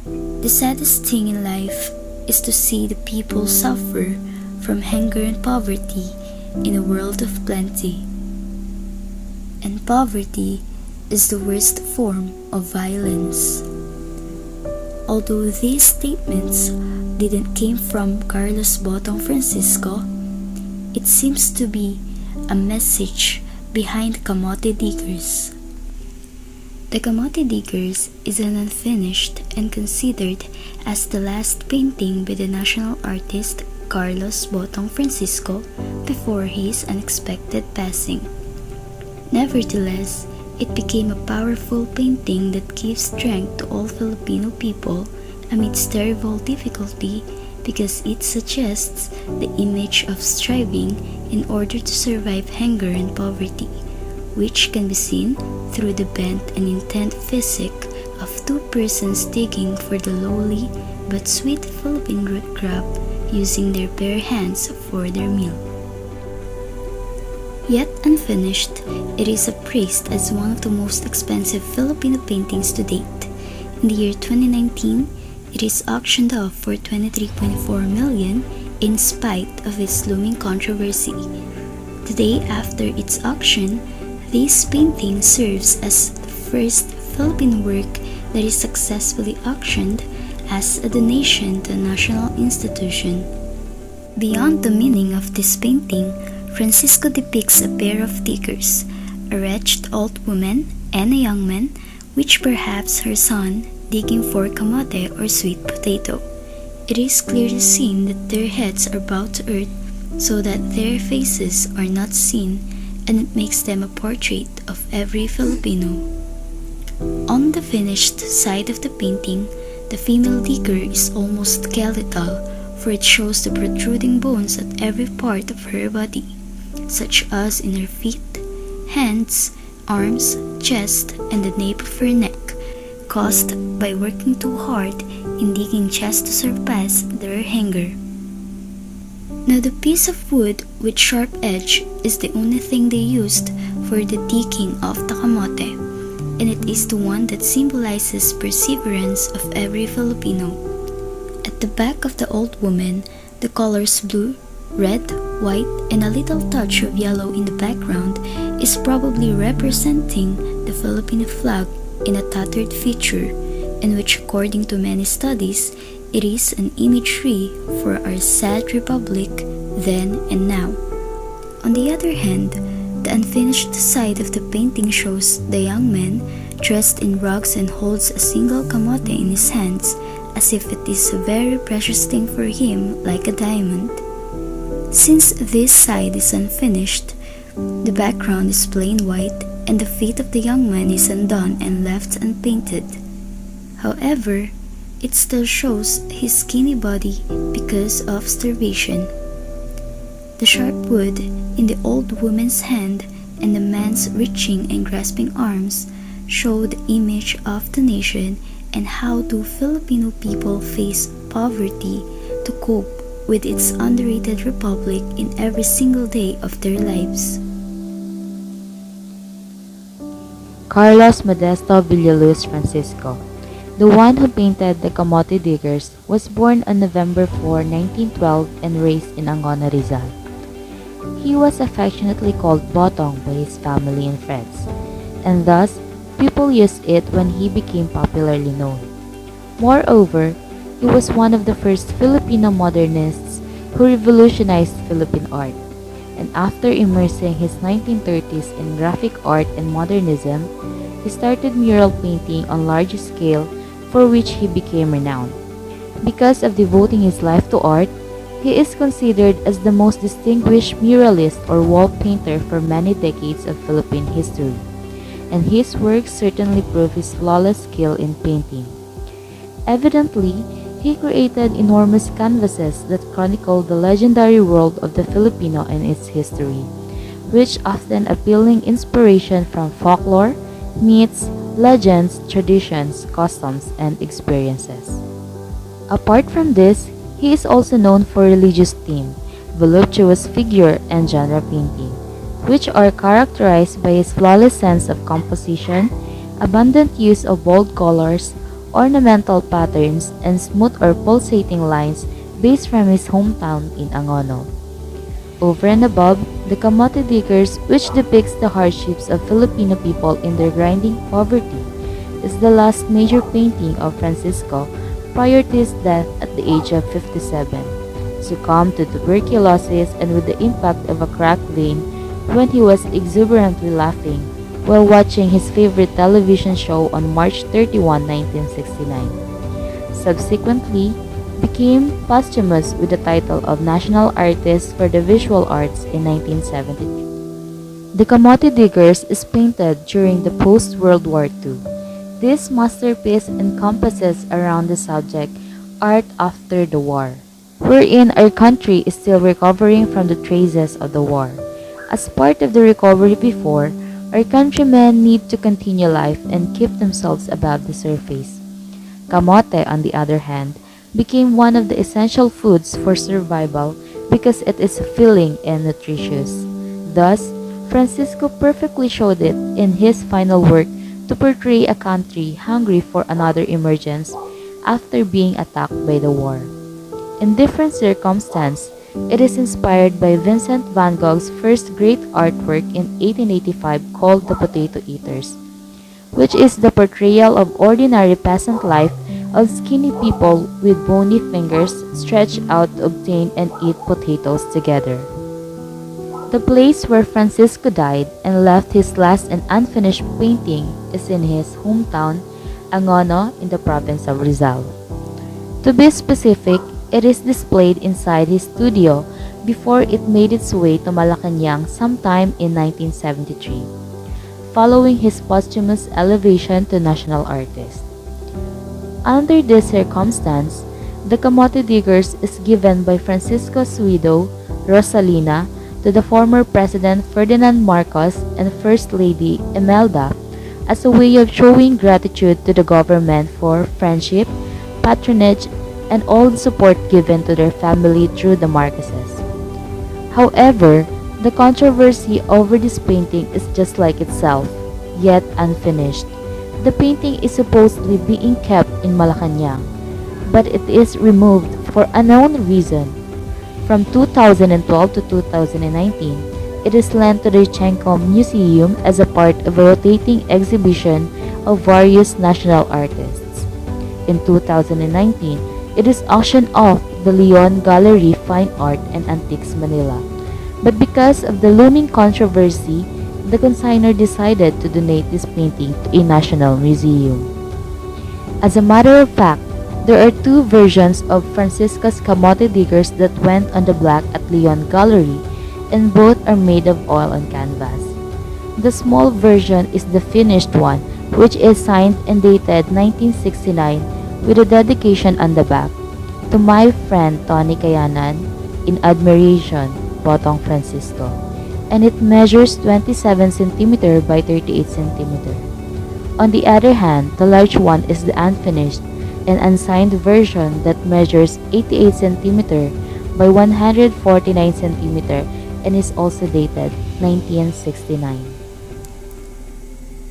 The saddest thing in life is to see the people suffer from hunger and poverty in a world of plenty. And poverty is the worst form of violence. Although these statements didn't came from Carlos Botong Francisco, it seems to be a message behind Camote Diggers. The Camote Diggers is an unfinished and considered as the last painting by the national artist Carlos Botong Francisco before his unexpected passing. Nevertheless, it became a powerful painting that gives strength to all Filipino people amidst terrible difficulty because it suggests the image of striving in order to survive hunger and poverty, which can be seen through the bent and intent physique of two persons digging for the lowly but sweet Philippine root crop using their bare hands for their meal. Yet unfinished, it is appraised as one of the most expensive Filipino paintings to date. In the year 2019, it is auctioned off for 23.4 million in spite of its looming controversy. The day after its auction, this painting serves as the first Philippine work that is successfully auctioned as a donation to a national institution. Beyond the meaning of this painting, Francisco depicts a pair of diggers, a wretched old woman and a young man, which perhaps her son, digging for camote or sweet potato. It is clearly seen that their heads are bowed to earth so that their faces are not seen, and it makes them a portrait of every Filipino. On the finished side of the painting, the female digger is almost skeletal, for it shows the protruding bones at every part of her body, such as in her feet, hands, arms, chest, and the nape of her neck, caused by working too hard in digging just to surpass their hunger. Now the piece of wood with sharp edge is the only thing they used for the digging of the camote, and it is the one that symbolizes perseverance of every Filipino. At the back of the old woman, the colors blue, red, white, and a little touch of yellow in the background is probably representing the Filipino flag in a tattered feature, in which according to many studies, it is an imagery for our sad republic then and now. On the other hand, the unfinished side of the painting shows the young man dressed in rags and holds a single camote in his hands as if it is a very precious thing for him, like a diamond. Since this side is unfinished, the background is plain white and the feet of the young man is undone and left unpainted. However, it still shows his skinny body because of starvation. The sharp wood in the old woman's hand and the man's reaching and grasping arms show the image of the nation and how do Filipino people face poverty to cope with its underrated republic in every single day of their lives. Carlos Modesto Villaluz Francisco, the one who painted the Camote Diggers, was born on November 4, 1912 and raised in Angona, Rizal. He was affectionately called Botong by his family and friends, and thus people used it when he became popularly known. Moreover, he was one of the first Filipino modernists who revolutionized Philippine art, and after immersing his 1930s in graphic art and modernism, he started mural painting on large scale, for which he became renowned. Because of devoting his life to art, he is considered as the most distinguished muralist or wall painter for many decades of Philippine history, and his works certainly prove his flawless skill in painting. Evidently, he created enormous canvases that chronicle the legendary world of the Filipino and its history, which often appealing inspiration from folklore, myths, legends, traditions, customs, and experiences. Apart from this, he is also known for religious theme, voluptuous figure, and genre painting, which are characterized by his flawless sense of composition, abundant use of bold colors, ornamental patterns and smooth or pulsating lines based from his hometown in Angono. Over and above, the Camote Diggers, which depicts the hardships of Filipino people in their grinding poverty, is the last major painting of Francisco prior to his death at the age of 57, succumbed to tuberculosis and with the impact of a cracked vein when he was exuberantly laughing while watching his favorite television show on March 31, 1969. Subsequently, became posthumous with the title of National Artist for the Visual Arts in 1973. The Camote Diggers is painted during the post-World War II. This masterpiece encompasses around the subject art after the war, wherein our country is still recovering from the traces of the war. As part of the recovery before, our countrymen need to continue life and keep themselves above the surface. Camote, on the other hand, became one of the essential foods for survival because it is filling and nutritious. Thus, Francisco perfectly showed it in his final work to portray a country hungry for another emergence after being attacked by the war. In different circumstance, it is inspired by Vincent van Gogh's first great artwork in 1885 called The Potato Eaters, which is the portrayal of ordinary peasant life of skinny people with bony fingers stretched out to obtain and eat potatoes together. The place where Francisco died and left his last and unfinished painting is in his hometown, Angono, in the province of Rizal. To be specific, it is displayed inside his studio before it made its way to Malacanang sometime in 1973, following his posthumous elevation to national artist. Under this circumstance, the Camote Diggers is given by Francisco's widow, Rosalina, to the former President Ferdinand Marcos and First Lady Imelda as a way of showing gratitude to the government for friendship, patronage, and all the support given to their family through the Marcoses. However, the controversy over this painting is just like itself, yet unfinished. The painting is supposedly being kept in Malacanang, but it is removed for unknown reason. From 2012 to 2019, it is lent to the Chenko Museum as a part of a rotating exhibition of various national artists. In 2019, it is auctioned off the Leon Gallery Fine Art and Antiques Manila. But because of the looming controversy, the consignor decided to donate this painting to a national museum. As a matter of fact, there are two versions of Francisco's Camote Diggers that went on the black at Leon Gallery, and both are made of oil on canvas. The small version is the finished one, which is signed and dated 1969 with a dedication on the back, "To my friend Tony Kayanan, in admiration, Potong Francisco," and it measures 27 cm by 38 cm. On the other hand, the large one is the unfinished and unsigned version that measures 88 cm by 149 cm and is also dated 1969.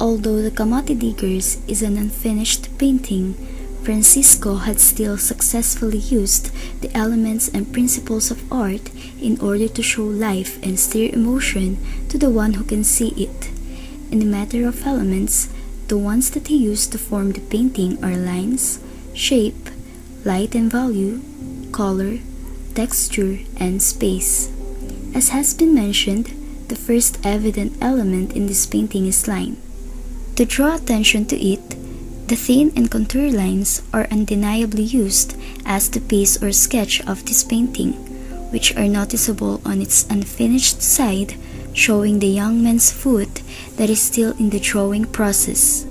Although the Camote Diggers is an unfinished painting, Francisco had still successfully used the elements and principles of art in order to show life and stir emotion to the one who can see it. In the matter of elements, the ones that he used to form the painting are lines, shape, light and value, color, texture, and space. As has been mentioned, the first evident element in this painting is line. To draw attention to it, the thin and contour lines are undeniably used as the base or sketch of this painting, which are noticeable on its unfinished side, showing the young man's foot that is still in the drawing process.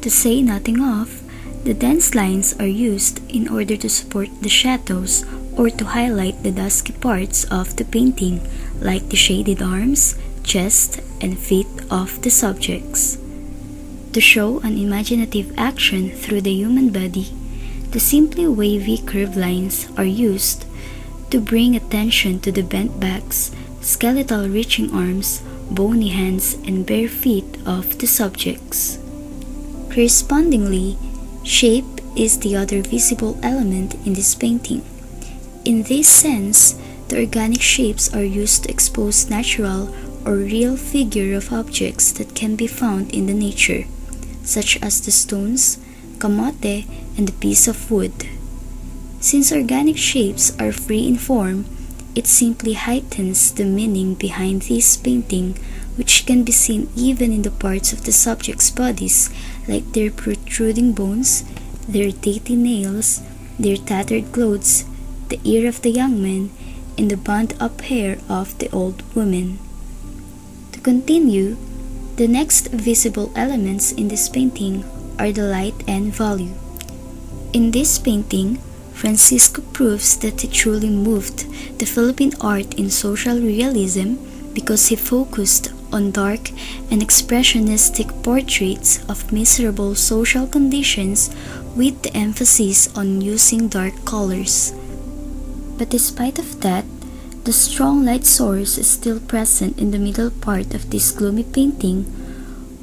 To say nothing of, the dense lines are used in order to support the shadows or to highlight the dusky parts of the painting, like the shaded arms, chest, and feet of the subjects. To show an imaginative action through the human body, the simply wavy curved lines are used to bring attention to the bent backs, skeletal reaching arms, bony hands, and bare feet of the subjects. Correspondingly, shape is the other visible element in this painting. In this sense, the organic shapes are used to expose natural or real figure of objects that can be found in the nature, such as the stones, camote, and the piece of wood. Since organic shapes are free in form, it simply heightens the meaning behind this painting, which can be seen even in the parts of the subject's bodies, like their protruding bones, their dainty nails, their tattered clothes, the ear of the young man, and the bund-up hair of the old woman. To continue, the next visible elements in this painting are the light and value. In this painting, Francisco proves that he truly moved the Philippine art in social realism because he focused on dark and expressionistic portraits of miserable social conditions with the emphasis on using dark colors. But despite of that, the strong light source is still present in the middle part of this gloomy painting,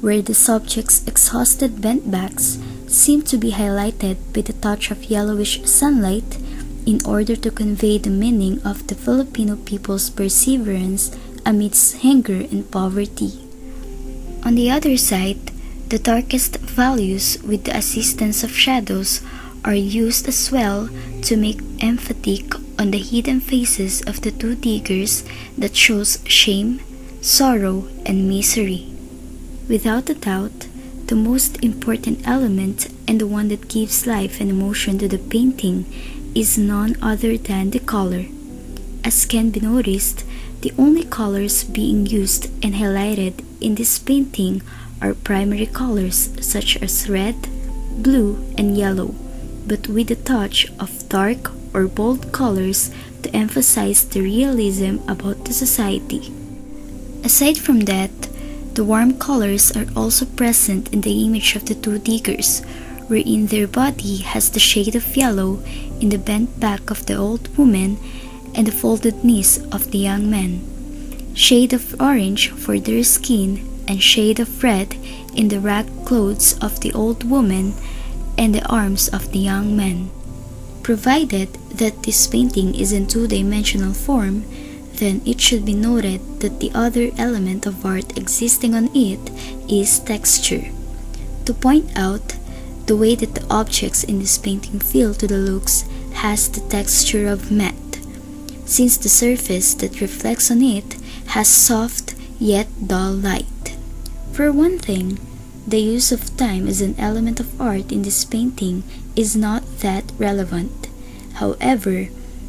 where the subject's exhausted bent backs seem to be highlighted by the touch of yellowish sunlight in order to convey the meaning of the Filipino people's perseverance amidst hunger and poverty. On the other side, the darkest values with the assistance of shadows are used as well to make emphatic on the hidden faces of the two diggers that shows shame, sorrow, and misery. Without a doubt, the most important element and the one that gives life and emotion to the painting is none other than the color. As can be noticed, the only colors being used and highlighted in this painting are primary colors such as red, blue, and yellow, but with a touch of dark or bold colors to emphasize the realism about the society. Aside from that, the warm colors are also present in the image of the two diggers, wherein their body has the shade of yellow in the bent back of the old woman and the folded knees of the young man, shade of orange for their skin, and shade of red in the ragged clothes of the old woman and the arms of the young man. Provided that this painting is in two-dimensional form, then it should be noted that the other element of art existing on it is texture. To point out, the way that the objects in this painting feel to the looks has the texture of matte, since the surface that reflects on it has soft yet dull light. For one thing, the use of time as an element of art in this painting is not that relevant. However,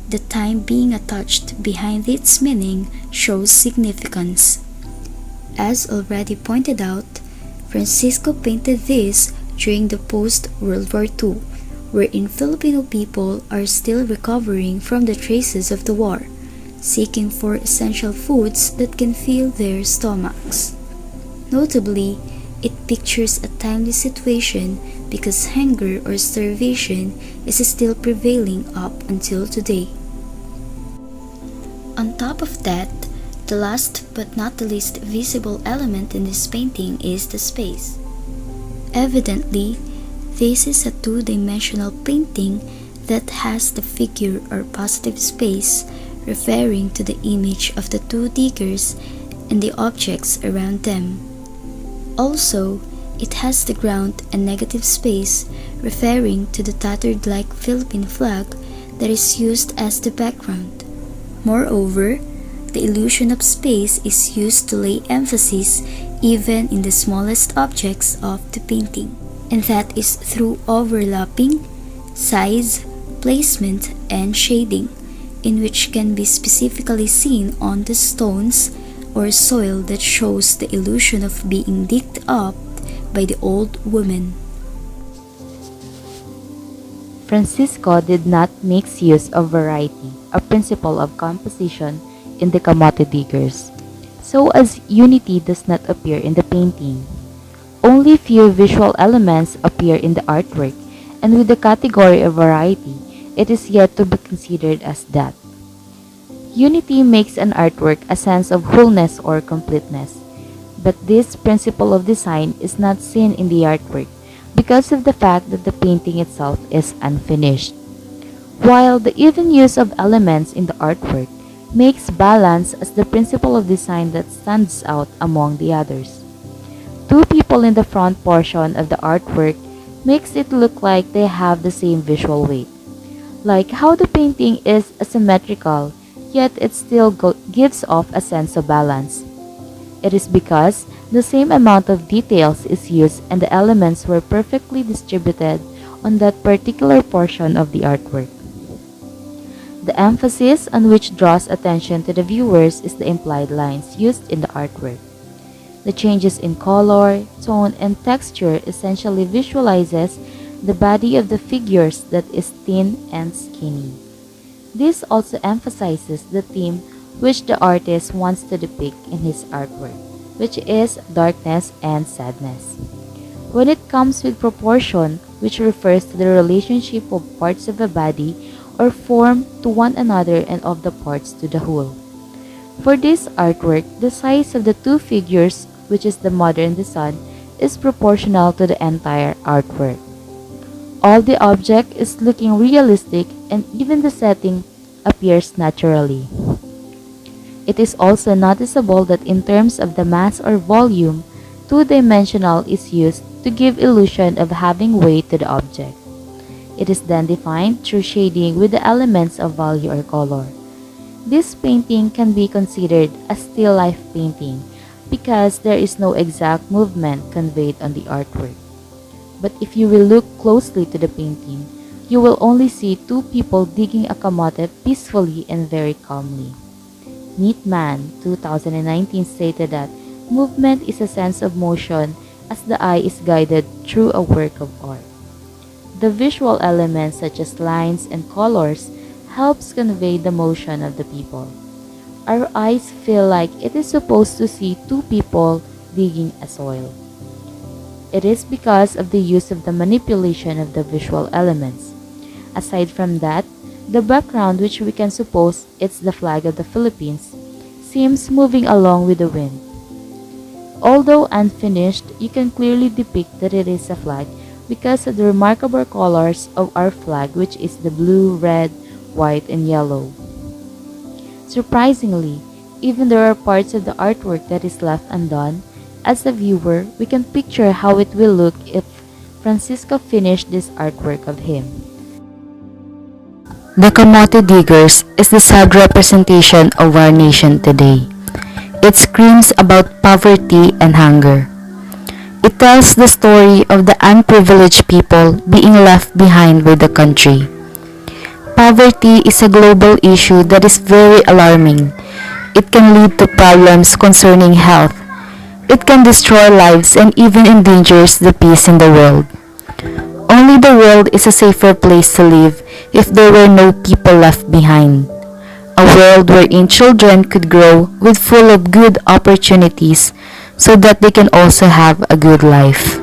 the time being attached behind its meaning shows significance. As already pointed out, Francisco painted this during the post-World War II, wherein Filipino people are still recovering from the traces of the war, seeking for essential foods that can fill their stomachs. Notably, it pictures a timely situation because hunger or starvation is still prevailing up until today. On top of that, the last but not the least visible element in this painting is the space. Evidently, this is a two-dimensional painting that has the figure or positive space referring to the image of the two diggers and the objects around them. Also, it has the ground and negative space referring to the tattered-like Philippine flag that is used as the background. Moreover, the illusion of space is used to lay emphasis even in the smallest objects of the painting, and that is through overlapping, size, placement, and shading, in which can be specifically seen on the stones or soil that shows the illusion of being digged up by the old woman. Francisco did not mix use of variety, a principle of composition in the Camote Diggers, so as unity does not appear in the painting. Only few visual elements appear in the artwork, and with the category of variety, it is yet to be considered as that. Unity makes an artwork a sense of wholeness or completeness, but this principle of design is not seen in the artwork, because of the fact that the painting itself is unfinished. While the even use of elements in the artwork makes balance as the principle of design that stands out among the others. Two people in the front portion of the artwork makes it look like they have the same visual weight. Like how the painting is asymmetrical, yet it still gives off a sense of balance. It is because the same amount of details is used and the elements were perfectly distributed on that particular portion of the artwork. The emphasis on which draws attention to the viewers is the implied lines used in the artwork. The changes in color, tone, and texture essentially visualizes the body of the figures that is thin and skinny. This also emphasizes the theme which the artist wants to depict in his artwork, which is darkness and sadness. When it comes with proportion, which refers to the relationship of parts of a body or form to one another and of the parts to the whole. For this artwork, the size of the two figures, which is the mother and the son, is proportional to the entire artwork. All the object is looking realistic and even the setting appears naturally. It is also noticeable that in terms of the mass or volume, two-dimensional is used to give illusion of having weight to the object. It is then defined through shading with the elements of value or color. This painting can be considered a still life painting because there is no exact movement conveyed on the artwork. But if you will look closely to the painting, you will only see two people digging a camote peacefully and very calmly. Neat Man 2019 stated that movement is a sense of motion as the eye is guided through a work of art. The visual elements such as lines and colors helps convey the motion of the people. Our eyes feel like it is supposed to see two people digging a soil. It is because of the use of the manipulation of the visual elements. Aside from that, the background, which we can suppose it's the flag of the Philippines, seems moving along with the wind. Although unfinished, you can clearly depict that it is a flag because of the remarkable colors of our flag, which is the blue, red, white, and yellow. Surprisingly, even there are parts of the artwork that is left undone. As a viewer, we can picture how it will look if Francisco finished this artwork of him. The Camote Diggers is the sad representation of our nation today. It screams about poverty and hunger. It tells the story of the unprivileged people being left behind by the country. Poverty is a global issue that is very alarming. It can lead to problems concerning health. It can destroy lives and even endangers the peace in the world. Only the world is a safer place to live if there were no people left behind. A world wherein children could grow with full of good opportunities so that they can also have a good life.